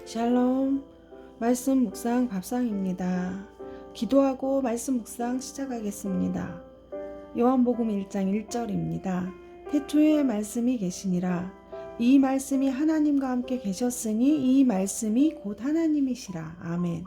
샬롬. 말씀 묵상 밥상입니다. 기도하고 말씀 묵상 시작하겠습니다. 요한복음 1장 1절입니다. 태초에 말씀이 계시니라. 이 말씀이 하나님과 함께 계셨으니 이 말씀이 곧 하나님이시라. 아멘.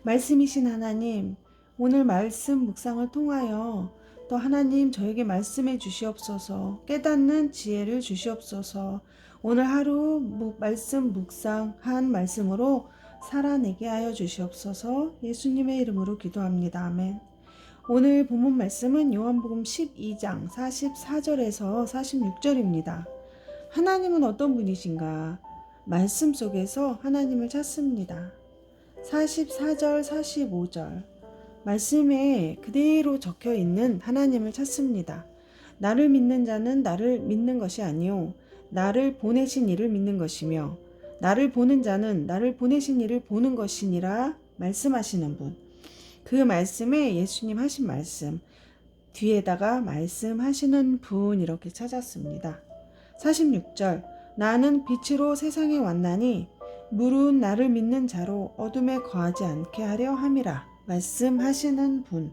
말씀이신 하나님, 오늘 말씀 묵상을 통하여 또 하나님 저에게 말씀해 주시옵소서, 깨닫는 지혜를 주시옵소서. 오늘 하루 말씀 묵상한 말씀으로 살아내게 하여 주시옵소서. 예수님의 이름으로 기도합니다. 아멘. 오늘 본문 말씀은 요한복음 12장 44절에서 46절입니다. 하나님은 어떤 분이신가? 말씀 속에서 하나님을 찾습니다. 44절, 45절 말씀에 그대로 적혀 있는 하나님을 찾습니다. 나를 믿는 자는 나를 믿는 것이 아니요 나를 보내신 이를 믿는 것이며 나를 보는 자는 나를 보내신 이를 보는 것이니라 말씀하시는 분. 그 말씀에 예수님 하신 말씀 뒤에다가 말씀하시는 분 이렇게 찾았습니다. 46절 나는 빛으로 세상에 왔나니 물은 나를 믿는 자로 어둠에 거하지 않게 하려 함이라 말씀하시는 분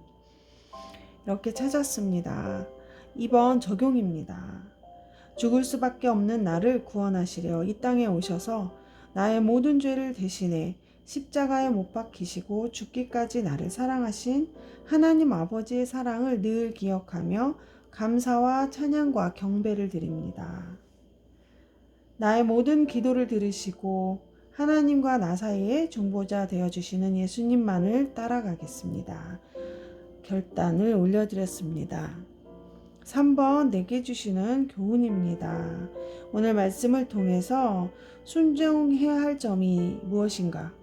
이렇게 찾았습니다. 2번 적용입니다. 죽을 수밖에 없는 나를 구원하시려 이 땅에 오셔서 나의 모든 죄를 대신해 십자가에 못 박히시고 죽기까지 나를 사랑하신 하나님 아버지의 사랑을 늘 기억하며 감사와 찬양과 경배를 드립니다. 나의 모든 기도를 들으시고 하나님과 나 사이에 중보자 되어주시는 예수님만을 따라가겠습니다. 결단을 올려드렸습니다. 3번 내게 주시는 교훈입니다. 오늘 말씀을 통해서 순종해야 할 점이 무엇인가,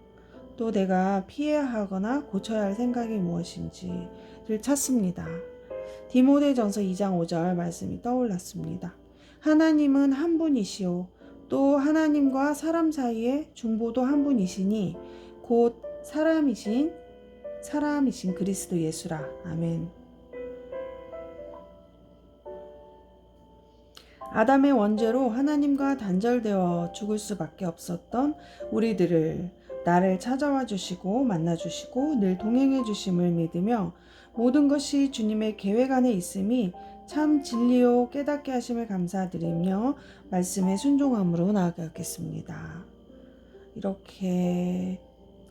또 내가 피해야 하거나 고쳐야 할 생각이 무엇인지를 찾습니다. 디모데전서 2장 5절 말씀이 떠올랐습니다. 하나님은 한 분이시오 또 하나님과 사람 사이에 중보도 한 분이시니 곧 사람이신 그리스도 예수라. 아멘. 아담의 원죄로 하나님과 단절되어 죽을 수밖에 없었던 우리들을 나를 찾아와 주시고 만나 주시고 늘 동행해 주심을 믿으며 모든 것이 주님의 계획 안에 있음이 참 진리요 깨닫게 하심을 감사드리며 말씀에 순종함으로 나아가겠습니다. 이렇게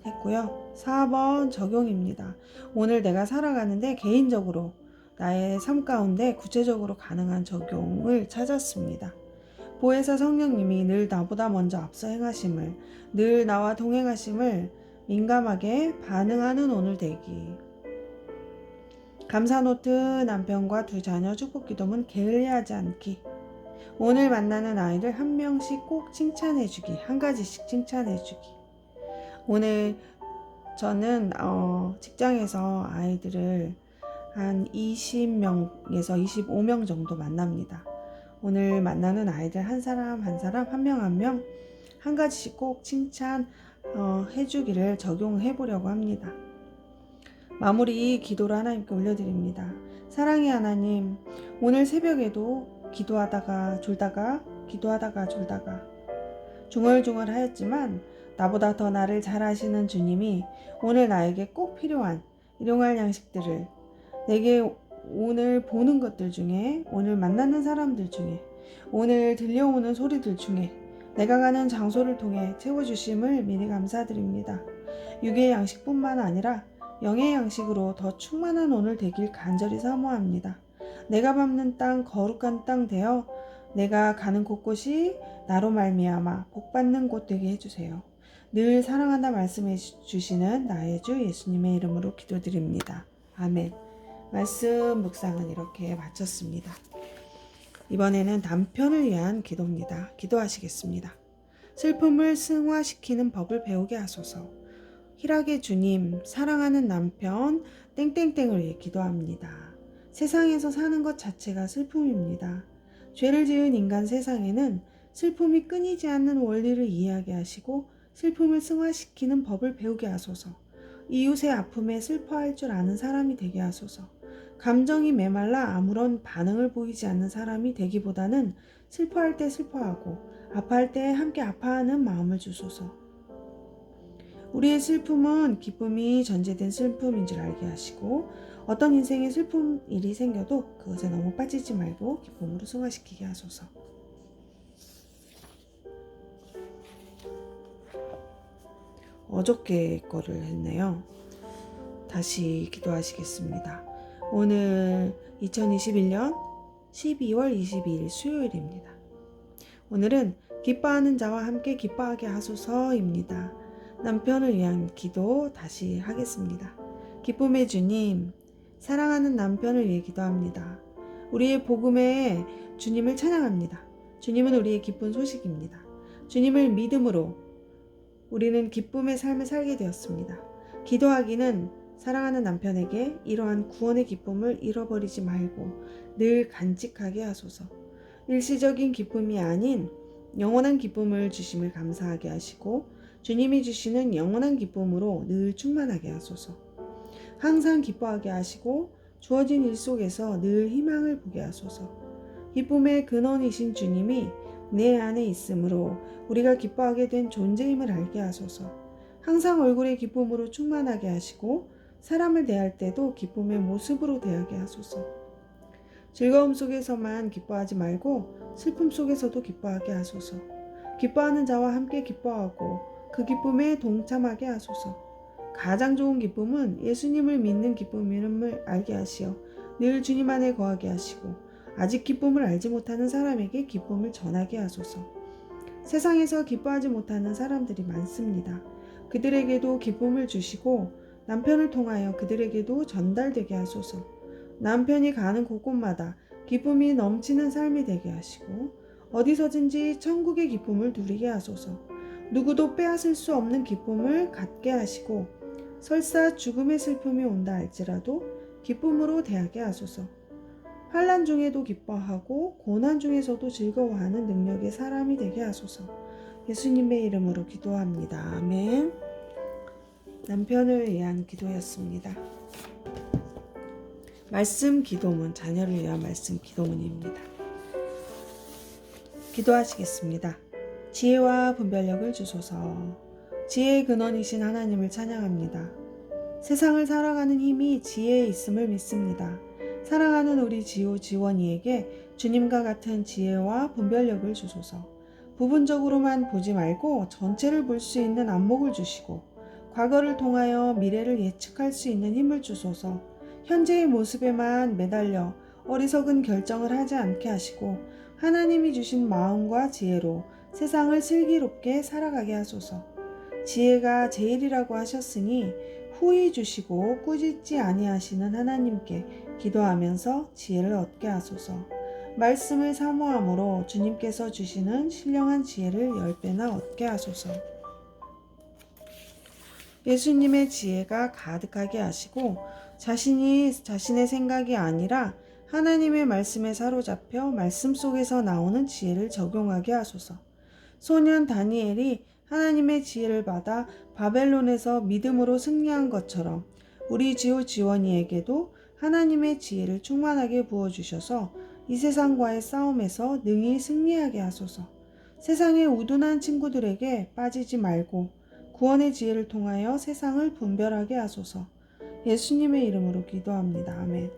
했고요. 4번 적용입니다. 오늘 내가 살아가는데 개인적으로 나의 삶 가운데 구체적으로 가능한 적용을 찾았습니다. 보혜사 성령님이 늘 나보다 먼저 앞서 행하심을, 늘 나와 동행하심을 민감하게 반응하는 오늘 되기. 감사노트 남편과 2 자녀 축복 기도문 게을리하지 않기. 오늘 만나는 아이를 한 명씩 꼭 칭찬해주기. 한 가지씩 칭찬해주기. 오늘 저는 직장에서 아이들을 한 20명에서 25명 정도 만납니다. 오늘 만나는 아이들 한 사람 한 명 한 가지씩 꼭 칭찬 해주기를 적용해 보려고 합니다. 마무리 기도를 하나님께 올려드립니다. 사랑의 하나님, 오늘 새벽에도 기도하다가 졸다가 중얼중얼 하였지만 나보다 더 나를 잘 아시는 주님이 오늘 나에게 꼭 필요한 일용할 양식들을 내게 오늘 보는 것들 중에, 오늘 만나는 사람들 중에, 오늘 들려오는 소리들 중에 내가 가는 장소를 통해 채워주심을 미리 감사드립니다. 육의 양식뿐만 아니라 영의 양식으로 더 충만한 오늘 되길 간절히 사모합니다. 내가 밟는 땅 거룩한 땅 되어 내가 가는 곳곳이 나로 말미암아 복받는 곳 되게 해주세요. 늘 사랑한다 말씀해 주시는 나의 주 예수님의 이름으로 기도드립니다. 아멘. 말씀 묵상은 이렇게 마쳤습니다. 이번에는 남편을 위한 기도입니다. 기도하시겠습니다. 슬픔을 승화시키는 법을 배우게 하소서. 희락의 주님, 사랑하는 남편 땡땡땡을 위해 기도합니다. 세상에서 사는 것 자체가 슬픔입니다. 죄를 지은 인간 세상에는 슬픔이 끊이지 않는 원리를 이해하게 하시고 슬픔을 승화시키는 법을 배우게 하소서. 이웃의 아픔에 슬퍼할 줄 아는 사람이 되게 하소서. 감정이 메말라 아무런 반응을 보이지 않는 사람이 되기보다는 슬퍼할 때 슬퍼하고 아파할 때 함께 아파하는 마음을 주소서. 우리의 슬픔은 기쁨이 전제된 슬픔인 줄 알게 하시고 어떤 인생에 슬픈 일이 생겨도 그것에 너무 빠지지 말고 기쁨으로 승화시키게 하소서. 어저께 거를 했네요. 다시 기도하시겠습니다. 오늘 2021년 12월 22일 수요일입니다. 오늘은 기뻐하는 자와 함께 기뻐하게 하소서입니다. 남편을 위한 기도 다시 하겠습니다. 기쁨의 주님, 사랑하는 남편을 위해 기도합니다. 우리의 복음에 주님을 찬양합니다. 주님은 우리의 기쁜 소식입니다. 주님을 믿음으로 우리는 기쁨의 삶을 살게 되었습니다. 기도하기는 사랑하는 남편에게 이러한 구원의 기쁨을 잃어버리지 말고 늘 간직하게 하소서. 일시적인 기쁨이 아닌 영원한 기쁨을 주심을 감사하게 하시고 주님이 주시는 영원한 기쁨으로 늘 충만하게 하소서. 항상 기뻐하게 하시고 주어진 일 속에서 늘 희망을 보게 하소서. 기쁨의 근원이신 주님이 내 안에 있으므로 우리가 기뻐하게 된 존재임을 알게 하소서. 항상 얼굴에 기쁨으로 충만하게 하시고 사람을 대할 때도 기쁨의 모습으로 대하게 하소서. 즐거움 속에서만 기뻐하지 말고 슬픔 속에서도 기뻐하게 하소서. 기뻐하는 자와 함께 기뻐하고 그 기쁨에 동참하게 하소서. 가장 좋은 기쁨은 예수님을 믿는 기쁨임을 알게 하시어 늘 주님 안에 거하게 하시고 아직 기쁨을 알지 못하는 사람에게 기쁨을 전하게 하소서. 세상에서 기뻐하지 못하는 사람들이 많습니다. 그들에게도 기쁨을 주시고 남편을 통하여 그들에게도 전달되게 하소서. 남편이 가는 곳곳마다 기쁨이 넘치는 삶이 되게 하시고 어디서든지 천국의 기쁨을 누리게 하소서. 누구도 빼앗을 수 없는 기쁨을 갖게 하시고 설사 죽음의 슬픔이 온다 할지라도 기쁨으로 대하게 하소서. 환난 중에도 기뻐하고 고난 중에서도 즐거워하는 능력의 사람이 되게 하소서. 예수님의 이름으로 기도합니다. 아멘. 남편을 위한 기도였습니다. 말씀 기도문, 자녀를 위한 말씀 기도문입니다. 기도하시겠습니다. 지혜와 분별력을 주소서. 지혜의 근원이신 하나님을 찬양합니다. 세상을 살아가는 힘이 지혜에 있음을 믿습니다. 사랑하는 우리 지원이에게 주님과 같은 지혜와 분별력을 주소서. 부분적으로만 보지 말고 전체를 볼 수 있는 안목을 주시고 과거를 통하여 미래를 예측할 수 있는 힘을 주소서. 현재의 모습에만 매달려 어리석은 결정을 하지 않게 하시고 하나님이 주신 마음과 지혜로 세상을 슬기롭게 살아가게 하소서. 지혜가 제일이라고 하셨으니 후히 주시고 꾸짖지 아니하시는 하나님께 기도하면서 지혜를 얻게 하소서. 말씀을 사모함으로 주님께서 주시는 신령한 지혜를 10배나 얻게 하소서. 예수님의 지혜가 가득하게 하시고 자신의 생각이 아니라 하나님의 말씀에 사로잡혀 말씀 속에서 나오는 지혜를 적용하게 하소서. 소년 다니엘이 하나님의 지혜를 받아 바벨론에서 믿음으로 승리한 것처럼 우리 지원이에게도 하나님의 지혜를 충만하게 부어주셔서 이 세상과의 싸움에서 능히 승리하게 하소서. 세상의 우둔한 친구들에게 빠지지 말고 구원의 지혜를 통하여 세상을 분별하게 하소서. 예수님의 이름으로 기도합니다. 아멘.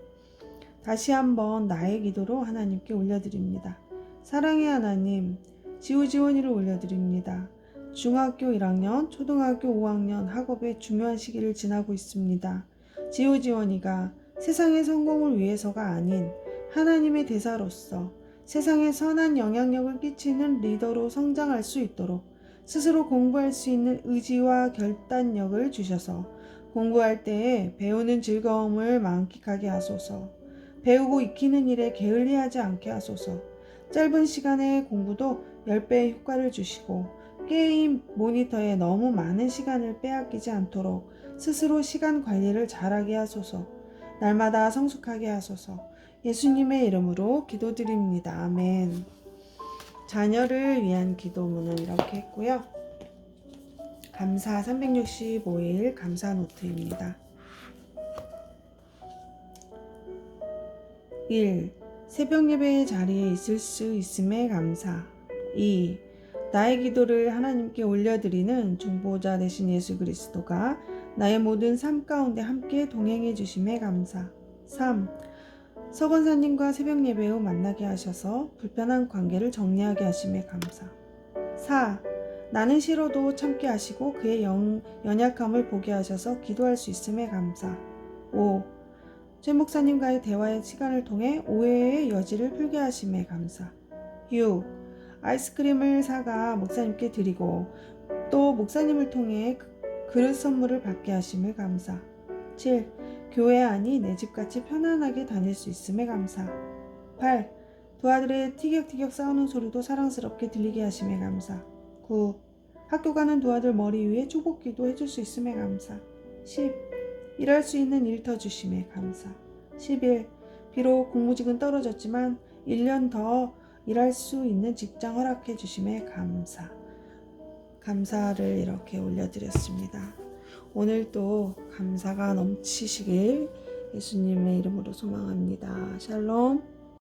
다시 한번 나의 기도로 하나님께 올려드립니다. 사랑의 하나님, 지원이를 올려드립니다. 중학교 1학년, 초등학교 5학년 학업의 중요한 시기를 지나고 있습니다. 지원이가 세상의 성공을 위해서가 아닌 하나님의 대사로서 세상에 선한 영향력을 끼치는 리더로 성장할 수 있도록 스스로 공부할 수 있는 의지와 결단력을 주셔서 공부할 때에 배우는 즐거움을 만끽하게 하소서. 배우고 익히는 일에 게을리하지 않게 하소서. 짧은 시간의 공부도 10배의 효과를 주시고 게임, 모니터에 너무 많은 시간을 빼앗기지 않도록 스스로 시간 관리를 잘하게 하소서. 날마다 성숙하게 하소서. 예수님의 이름으로 기도드립니다. 아멘. 자녀를 위한 기도문은 이렇게 했고요. 감사 365일 감사 노트입니다. 1. 새벽 예배의 자리에 있을 수 있음에 감사. 2. 나의 기도를 하나님께 올려드리는 중보자 되신 예수 그리스도가 나의 모든 삶 가운데 함께 동행해 주심에 감사. 3. 서건사님과 새벽 예배 후 만나게 하셔서 불편한 관계를 정리하게 하심에 감사. 4. 나는 싫어도 참게 하시고 그의 연약함을 보게 하셔서 기도할 수 있음에 감사. 5. 최 목사님과의 대화의 시간을 통해 오해의 여지를 풀게 하심에 감사. 6. 아이스크림을 사가 목사님께 드리고 또 목사님을 통해 그릇 선물을 받게 하심을 감사. 7. 교회 안이 내 집같이 편안하게 다닐 수 있음에 감사. 8. 두 아들의 티격태격 싸우는 소리도 사랑스럽게 들리게 하심에 감사. 9. 학교 가는 두 아들 머리 위에 축복기도 해줄 수 있음에 감사. 10. 일할 수 있는 일터 주심에 감사. 11. 비록 공무직은 떨어졌지만 1년 더 일할 수 있는 직장 허락해 주심에 감사. 감사를 이렇게 올려드렸습니다. 오늘도 감사가 넘치시길 예수님의 이름으로 소망합니다. 샬롬.